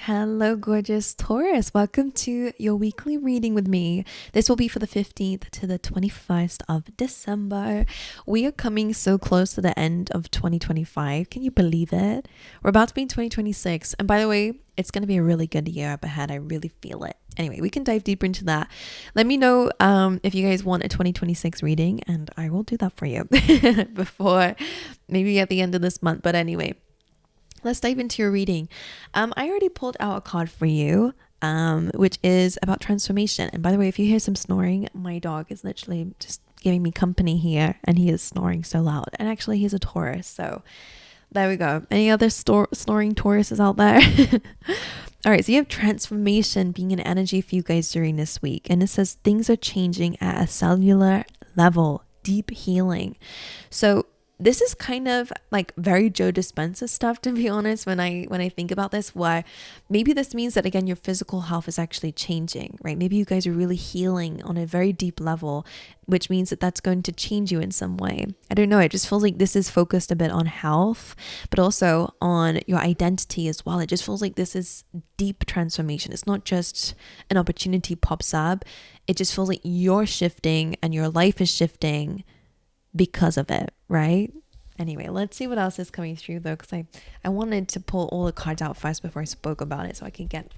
Hello, gorgeous Taurus. Welcome to your weekly reading with me. This will be for the 15th to the 21st of December. We are coming so close to the end of 2025. Can you believe it? We're about to be in 2026. And by the way, it's going to be a really good year up ahead. I really feel it. Anyway, we can dive deeper into that. Let me know if you guys want a 2026 reading, and I will do that for you before maybe at the end of this month. But anyway, let's dive into your reading. I already pulled out a card for you, which is about transformation. And by the way, if you hear some snoring, my dog is literally just giving me company here, and he is snoring so loud. And actually, he's a Taurus, so there we go. Any other snoring Tauruses out there? All right, so you have transformation being an energy for you guys during this week. And it says things are changing at a cellular level, deep healing. So this is kind of like very Joe Dispenza stuff, to be honest, when I think about this, where maybe this means that, again, your physical health is actually changing, right? Maybe you guys are really healing on a very deep level, which means that that's going to change you in some way. I don't know. It just feels like this is focused a bit on health, but also on your identity as well. It just feels like this is deep transformation. It's not just an opportunity pops up. It just feels like you're shifting and your life is shifting because of it, right? Anyway, let's see what else is coming through though, because I wanted to pull all the cards out first before I spoke about it so I could get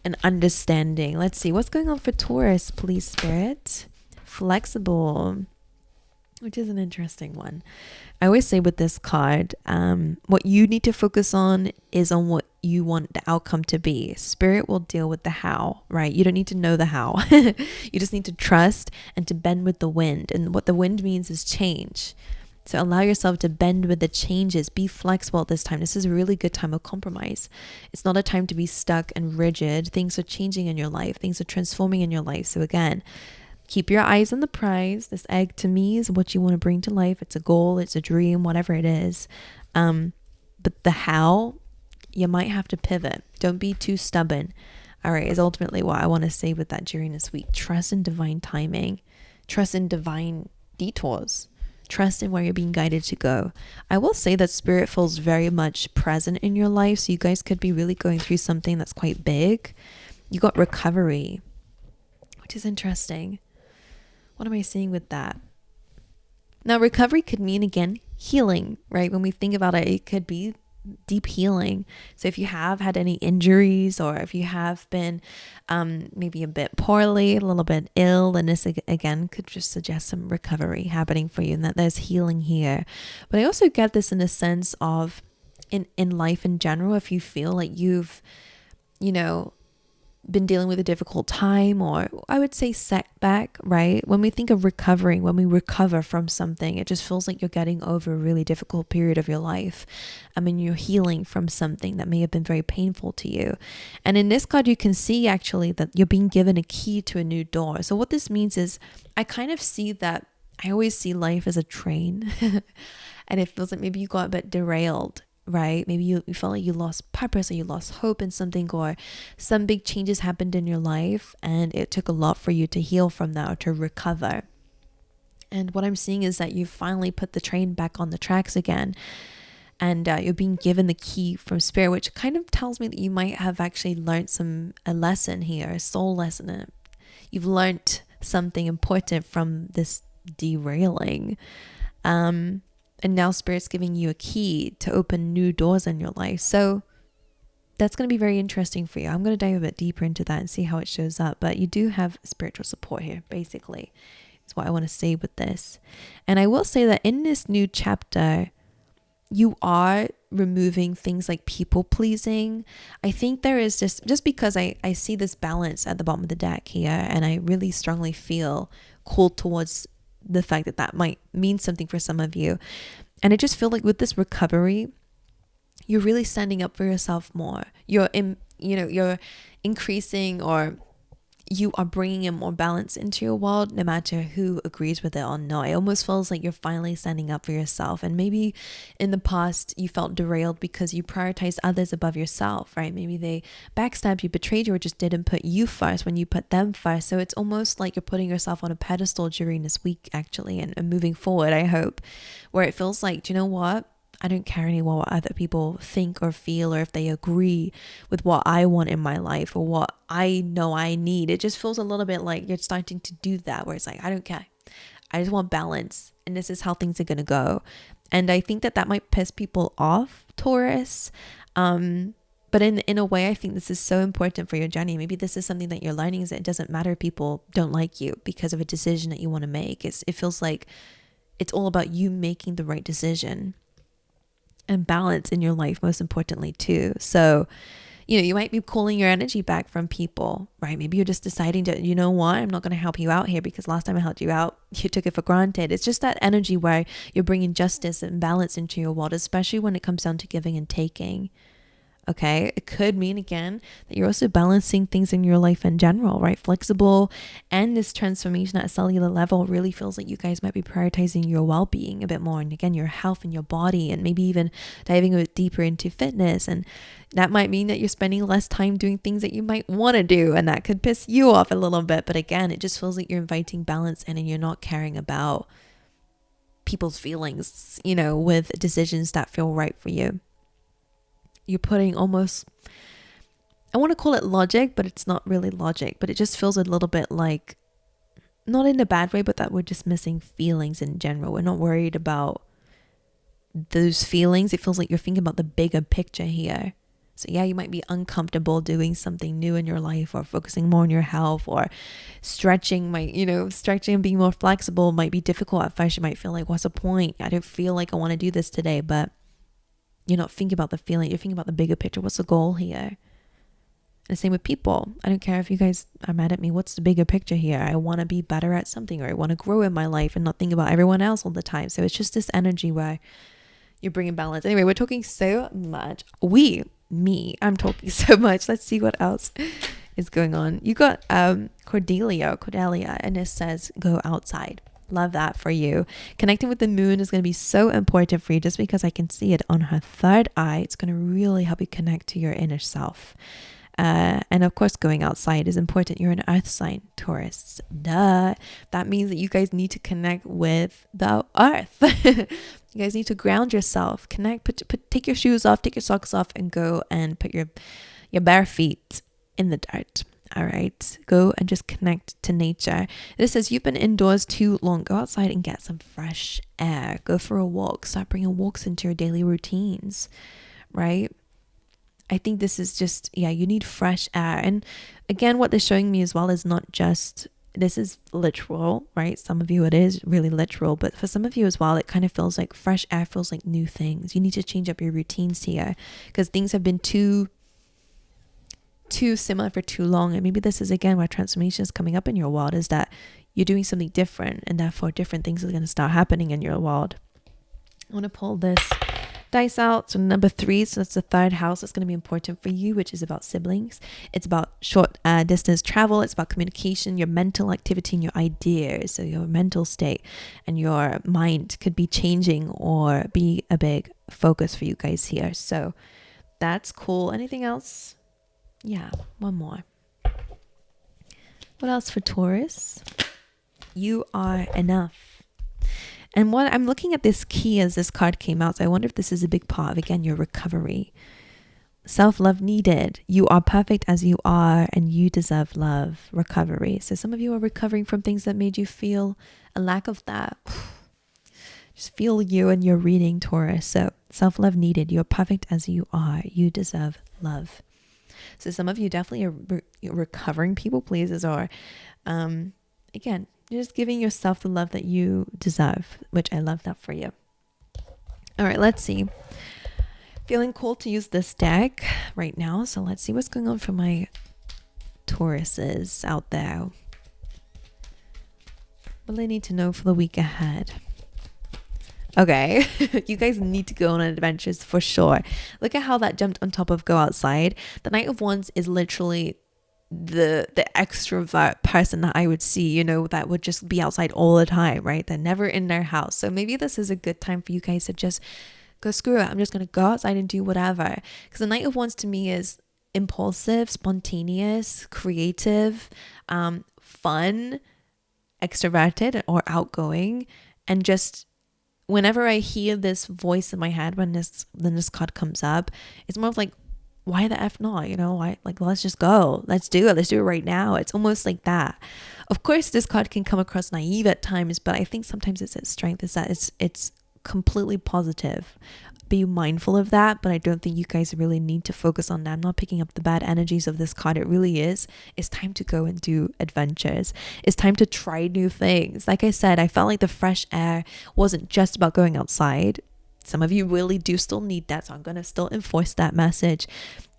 an understanding. Let's see what's going on for Taurus, please, Spirit. Flexible, which is an interesting one. I always say with this card, what you need to focus on is on what you want the outcome to be. Spirit will deal with the how, right? You don't need to know the how. You just need to trust and to bend with the wind. And what the wind means is change. So allow yourself to bend with the changes. Be flexible at this time. This is a really good time of compromise. It's not a time to be stuck and rigid. Things are changing in your life. Things are transforming in your life. So again, keep your eyes on the prize. This egg to me is what you want to bring to life. It's a goal, it's a dream, whatever it is. But the how, you might have to pivot. Don't be too stubborn. All right, is ultimately what I want to say with that during this week. Trust in divine timing. Trust in divine detours. Trust in where you're being guided to go. I will say that Spirit feels very much present in your life. So you guys could be really going through something that's quite big. You got recovery, which is interesting. What am I seeing with that? Now, recovery could mean, again, healing, right? When we think about it, it could be deep healing. So if you have had any injuries, or if you have been maybe a bit poorly, a little bit ill, and this again could just suggest some recovery happening for you, and that there's healing here. But I also get this in a sense of in life in general, if you feel like you've, been dealing with a difficult time, or I would say setback, right? When we think of recovering, when we recover from something, it just feels like you're getting over a really difficult period of your life. I mean, you're healing from something that may have been very painful to you. And in this card, you can see actually that you're being given a key to a new door. So what this means is I kind of see that I always see life as a train and it feels like maybe you got a bit derailed, right? Maybe you felt like you lost purpose, or you lost hope in something, or some big changes happened in your life and it took a lot for you to heal from that, or to recover. And what I'm seeing is that you finally put the train back on the tracks again, and you're being given the key from Spirit, which kind of tells me that you might have actually learned a lesson here, a soul lesson. You've learned something important from this derailing. And now Spirit's giving you a key to open new doors in your life. So that's going to be very interesting for you. I'm going to dive a bit deeper into that and see how it shows up. But you do have spiritual support here, basically. Is what I want to say with this. And I will say that in this new chapter, you are removing things like people pleasing. I think there is just because I see this balance at the bottom of the deck here, and I really strongly feel called towards the fact that that might mean something for some of you. And I just feel like with this recovery, you're really standing up for yourself more. You're increasing, or you are bringing in more balance into your world, no matter who agrees with it or not. It almost feels like you're finally standing up for yourself. And maybe in the past you felt derailed because you prioritized others above yourself, right? Maybe they backstabbed you, betrayed you, or just didn't put you first when you put them first. So it's almost like you're putting yourself on a pedestal during this week, actually, and moving forward, I hope, where it feels like, do you know what? I don't care anymore what other people think or feel, or if they agree with what I want in my life or what I know I need. It just feels a little bit like you're starting to do that, where it's like, I don't care. I just want balance, and this is how things are going to go. And I think that might piss people off, Taurus. But in a way, I think this is so important for your journey. Maybe this is something that you're learning, is that it doesn't matter if people don't like you because of a decision that you want to make. It feels like it's all about you making the right decision, and balance in your life, most importantly too. So, you might be pulling your energy back from people, right? Maybe you're just deciding to, you know what, I'm not going to help you out here because last time I helped you out, you took it for granted. It's just that energy where you're bringing justice and balance into your world, especially when it comes down to giving and taking. Okay, it could mean again that you're also balancing things in your life in general, right? Flexible, and this transformation at a cellular level really feels like you guys might be prioritizing your well-being a bit more, and again, your health and your body, and maybe even diving a bit deeper into fitness. And that might mean that you're spending less time doing things that you might want to do, and that could piss you off a little bit. But again, it just feels like you're inviting balance in, and you're not caring about people's feelings, with decisions that feel right for you. You're putting almost, I want to call it logic, but it's not really logic, but it just feels a little bit like, not in a bad way, but that we're just missing feelings in general. We're not worried about those feelings. It feels like you're thinking about the bigger picture here. So yeah, you might be uncomfortable doing something new in your life, or focusing more on your health, or stretching stretching and being more flexible might be difficult at first. You might feel like, what's the point? I don't feel like I want to do this today, but you're not thinking about the feeling. You're thinking about the bigger picture. What's the goal here? And the same with people. I don't care if you guys are mad at me. What's the bigger picture here? I want to be better at something, or I want to grow in my life and not think about everyone else all the time. So it's just this energy where you're bringing balance. Anyway, we're talking so much. I'm talking so much. Let's see what else is going on. You got Cordelia, and it says go outside. Love that for you. Connecting with the moon is going to be so important for you, just because I can see it on her third eye. It's going to really help you connect to your inner self. And of course, going outside is important. You're an earth sign, Taurus. Duh. That means that you guys need to connect with the earth. You guys need to ground yourself, connect, take your shoes off, take your socks off, and go and put your bare feet in the dirt. All right, go and just connect to nature. This says you've been indoors too long. Go outside and get some fresh air. Go for a walk. Start bringing walks into your daily routines, right? I think this is just, you need fresh air. And again, what they're showing me as well is not just, this is literal, right? Some of you, it is really literal, but for some of you as well, it kind of feels like fresh air feels like new things. You need to change up your routines here, because things have been too similar for too long. And maybe this is again why transformation is coming up in your world, is that you're doing something different, and therefore different things are going to start happening in your world. I want to pull this dice out. So number 3, so that's the third house. That's going to be important for you, which is about siblings. It's about short distance travel. It's about communication, your mental activity, and your ideas. So your mental state and your mind could be changing or be a big focus for you guys here. So that's cool. Anything else? Yeah, one more. What else for Taurus? You are enough. And what I'm looking at this key as this card came out, so I wonder if this is a big part of, again, your recovery. Self-love needed. You are perfect as you are, and you deserve love. Recovery. So some of you are recovering from things that made you feel a lack of that. Just feel you and your reading, Taurus. So self-love needed. You're perfect as you are. You deserve love. So some of you definitely are recovering people pleasers, or again, you're just giving yourself the love that you deserve, which I love that for you. All right, let's see. Feeling called to use this deck right now. So let's see what's going on for my Tauruses out there. What do I need to know for the week ahead? Okay, you guys need to go on adventures for sure. Look at how that jumped on top of go outside. The Knight of Wands is literally the extrovert person that I would see, that would just be outside all the time, right? They're never in their house. So maybe this is a good time for you guys to just go, screw it. I'm just going to go outside and do whatever. Because the Knight of Wands to me is impulsive, spontaneous, creative, fun, extroverted or outgoing, and just whenever I hear this voice in my head when this card comes up, it's more of like, why the F not? You know, why, like, let's just go. Let's do it. Let's do it right now. It's almost like that. Of course, this card can come across naive at times, but I think sometimes its strength is that it's completely positive. Be mindful of that, but I don't think you guys really need to focus on that. I'm not picking up the bad energies of this card. It really is. It's time to go and do adventures. It's time to try new things. Like I said, I felt like the fresh air wasn't just about going outside. Some of you really do still need that, so I'm going to still enforce that message.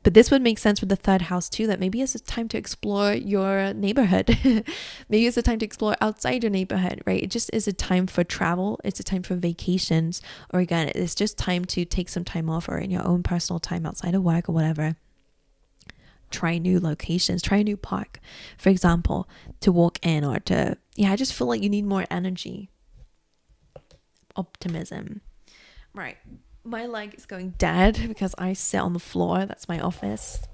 But this would make sense with the third house too, that maybe it's a time to explore your neighborhood. Maybe it's a time to explore outside your neighborhood, right? It just is a time for travel. It's a time for vacations. Or again, it's just time to take some time off, or in your own personal time outside of work or whatever. Try new locations, try a new park, for example, to walk in, or to, I just feel like you need more energy. Optimism. Right. My leg is going dead because I sit on the floor. That's my office.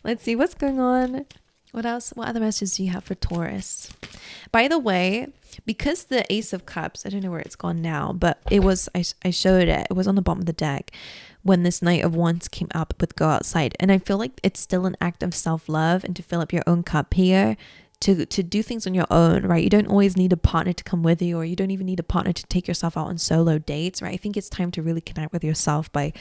Let's see what's going on. What else? What other messages do you have for Taurus? By the way, because the Ace of Cups, I don't know where it's gone now, but it was, I showed it. It was on the bottom of the deck when this Knight of Wands came up with go outside. And I feel like it's still an act of self-love and to fill up your own cup here. To do things on your own, right? You don't always need a partner to come with you, or you don't even need a partner to take yourself out on solo dates, right? I think it's time to really connect with yourself by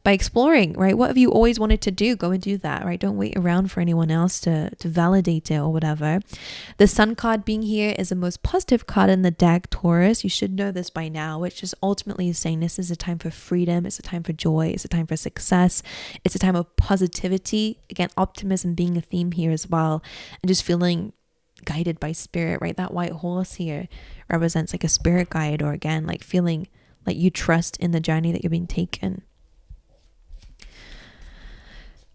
exploring, right? What have you always wanted to do? Go and do that, right? Don't wait around for anyone else to validate it or whatever. The Sun card being here is the most positive card in the deck, Taurus. You should know this by now, which is ultimately saying this is a time for freedom. It's a time for joy. It's a time for success. It's a time of positivity. Again, optimism being a theme here as well. And just feeling guided by spirit, right? That white horse here represents like a spirit guide, or again, like feeling like you trust in the journey that you're being taken.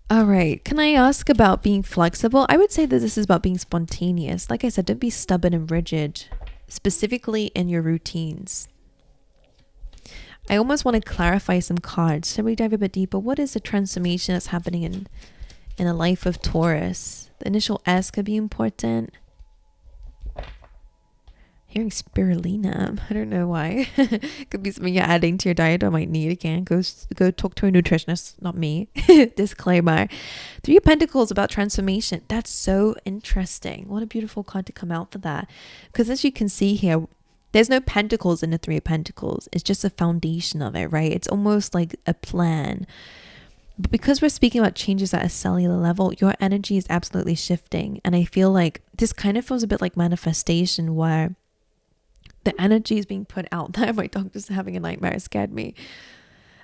All right. Can I ask about being flexible? I would say that this is about being spontaneous. Like I said, don't be stubborn and rigid, specifically in your routines. I almost want to clarify some cards. Shall we dive a bit deeper? What is the transformation that's happening in a life of Taurus? The initial S could be important. Hearing spirulina, I don't know why. Could be something you're adding to your diet or might need. Again, go talk to a nutritionist, not me. Disclaimer. 3 of Pentacles about transformation. That's so interesting. What a beautiful card to come out for that. Because as you can see here, there's no pentacles in the 3 of Pentacles. It's just a foundation of it, right? It's almost like a plan. But because we're speaking about changes at a cellular level, your energy is absolutely shifting. And I feel like this kind of feels a bit like manifestation, where the energy is being put out there. My dog just having a nightmare. It scared me.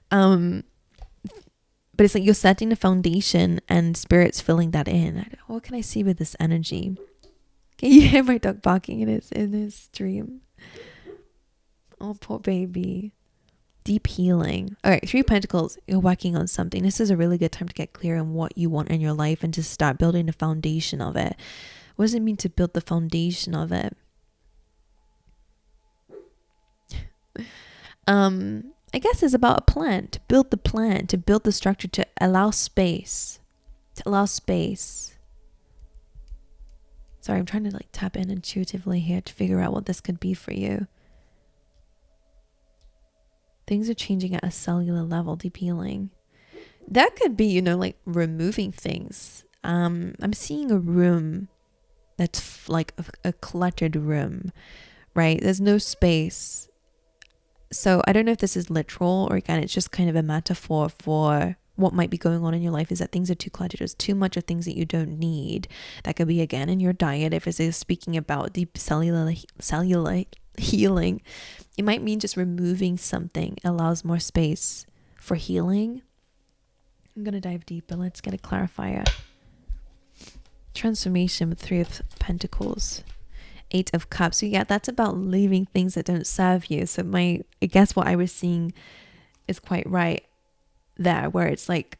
But it's like you're setting the foundation and spirit's filling that in. What can I see with this energy? Can you hear my dog barking in his dream? Oh, poor baby. Deep healing. All right, 3 of Pentacles. You're working on something. This is a really good time to get clear on what you want in your life and to start building the foundation of it. What does it mean to build the foundation of it? I guess it's about a plan, to build the plan, to build the structure, to allow space, Sorry, I'm trying to like tap in intuitively here to figure out what this could be for you. Things are changing at a cellular level, deep healing. That could be, like removing things. I'm seeing a room that's like a cluttered room, right? There's no space. So I don't know if this is literal, or again, it's just kind of a metaphor for what might be going on in your life, is that things are too cluttered. There's too much of things that you don't need. That could be, again, in your diet. If it's speaking about deep cellular healing, it might mean just removing something allows more space for healing. I'm going to dive deeper. Let's get a clarifier. Transformation with 3 of Pentacles. 8 of Cups. So yeah, that's about leaving things that don't serve you. So I guess what I was seeing is quite right there, where it's like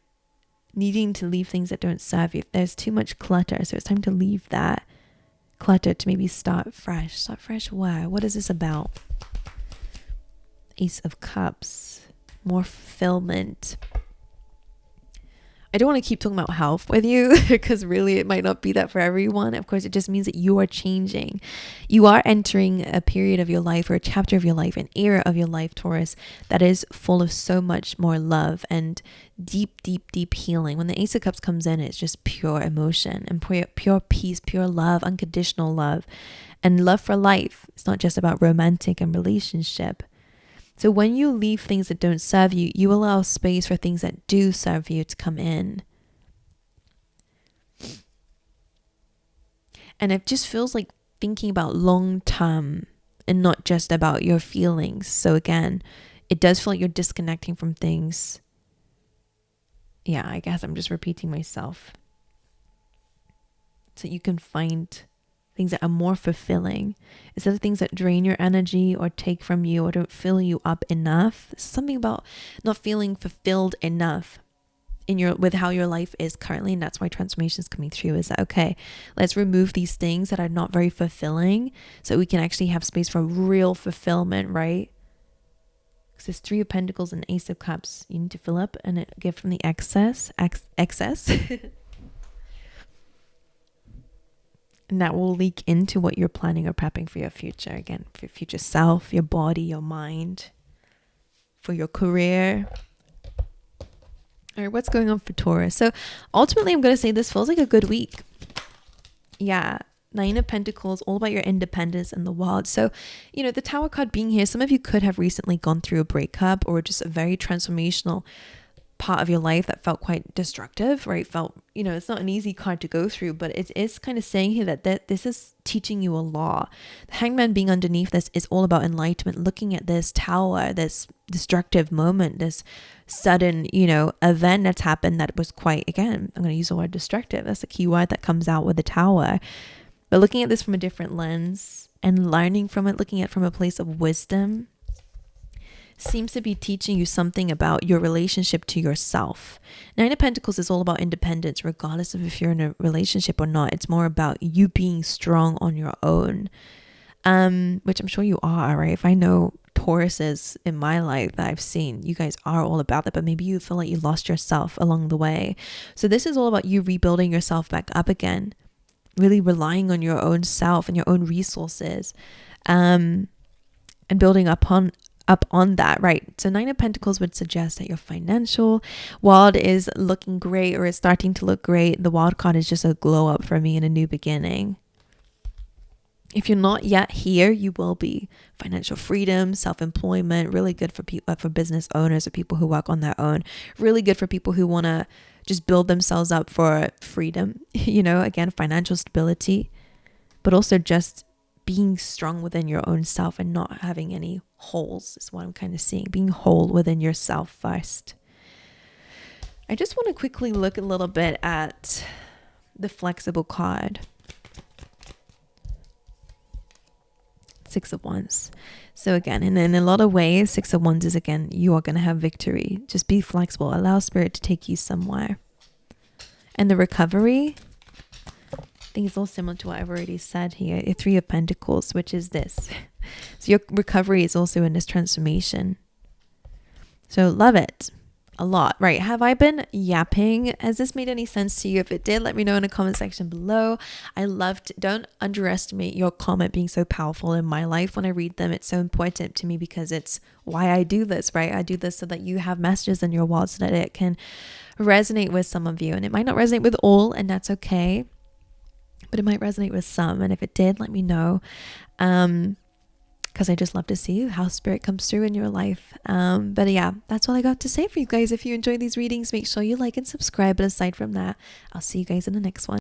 needing to leave things that don't serve you. There's too much clutter, so it's time to leave that clutter to maybe start fresh. Start fresh where? What is this about? Ace of Cups. More fulfillment. I don't want to keep talking about health with you because really it might not be that for everyone. Of course, it just means that you are changing. You are entering a period of your life or a chapter of your life, an era of your life, Taurus, that is full of so much more love and deep, deep, deep healing. When the Ace of Cups comes in, it's just pure emotion and pure peace, pure love, unconditional love, and love for life. It's not just about romantic and relationship. So when you leave things that don't serve you, you allow space for things that do serve you to come in. And it just feels like thinking about long term and not just about your feelings. So again, it does feel like you're disconnecting from things. Yeah, I guess I'm just repeating myself. So you can find things that are more fulfilling instead of things that drain your energy or take from you or don't fill you up enough. There's something about not feeling fulfilled enough with how your life is currently, and that's why transformation is coming through. Is that okay? Let's remove these things that are not very fulfilling so we can actually have space for real fulfillment, right? Because there's 3 of Pentacles and Ace of Cups. You need to fill up and give from the excess. And that will leak into what you're planning or prepping for your future. Again, for your future self, your body, your mind, for your career. All right, what's going on for Taurus? So ultimately, I'm going to say this feels like a good week. Yeah, 9 of Pentacles, all about your independence and the wild. So, you know, the Tower card being here, some of you could have recently gone through a breakup or just a very transformational part of your life that felt quite destructive, right? Felt, you know, it's not an easy card to go through, but it is kind of saying here that this is teaching you a law. The Hangman being underneath this is all about enlightenment, looking at this tower, this destructive moment, this sudden, you know, event that's happened that was quite, again, I'm going to use the word destructive. That's the key word that comes out with the tower. But looking at this from a different lens and learning from it, looking at it from a place of wisdom, seems to be teaching you something about your relationship to yourself. 9 of Pentacles is all about independence, regardless of if you're in a relationship or not. It's more about you being strong on your own, which I'm sure you are, right? If I know Tauruses in my life that I've seen, you guys are all about that, but maybe you feel like you lost yourself along the way. So this is all about you rebuilding yourself back up again, really relying on your own self and your own resources, and building up on that, right? So 9 of Pentacles would suggest that your financial world is looking great or is starting to look great. The wild card is just a glow up for me and a new beginning. If you're not yet here, you will be. Financial freedom, self-employment, really good for people, for business owners or people who work on their own. Really good for people who want to just build themselves up for freedom. You know, again, financial stability, but also just being strong within your own self and not having any holes is what I'm kind of seeing. Being whole within yourself first. I just want to quickly look a little bit at the flexible card. 6 of Wands. So again, in a lot of ways, 6 of Wands is, again, you are going to have victory. Just be flexible. Allow spirit to take you somewhere. And the recovery, I think it's all similar to what I've already said here. 3 of Pentacles, which is this. So your recovery is also in this transformation. So love it a lot, right? Have I been yapping? Has this made any sense to you? If it did, let me know in the comment section below. Don't underestimate your comment being so powerful in my life when I read them. It's so important to me because it's why I do this, right? I do this so that you have messages in your wall so that it can resonate with some of you. And it might not resonate with all, and that's okay. But it might resonate with some. And if it did, let me know. Because I just love to see how spirit comes through in your life. But yeah, that's all I got to say for you guys. If you enjoy these readings, make sure you like and subscribe. But aside from that, I'll see you guys in the next one.